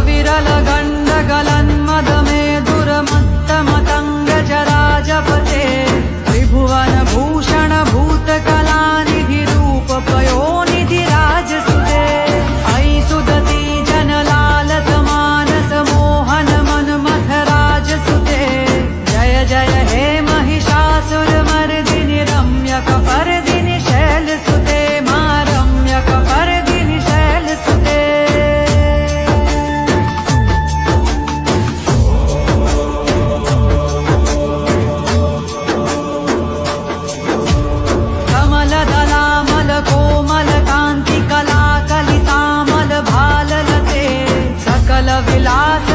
विरल गंड गलन्मद में दुर्मत्त मतंग जराजपते त्रिभुवन भूषण भूत कलानिधि रूप पयोनिधि राजसुते ऐ सुदती जन लालत मानस मोहन मन मथ राजसुते जय जय हे महिषासुर मर्दिनि रम्यक पर्दिनि शैलसुते मा रम्यक पर्दिनि शैलसुते कमलदलामल कोमल कान्ति कला कलितामल भाललते सकल विलास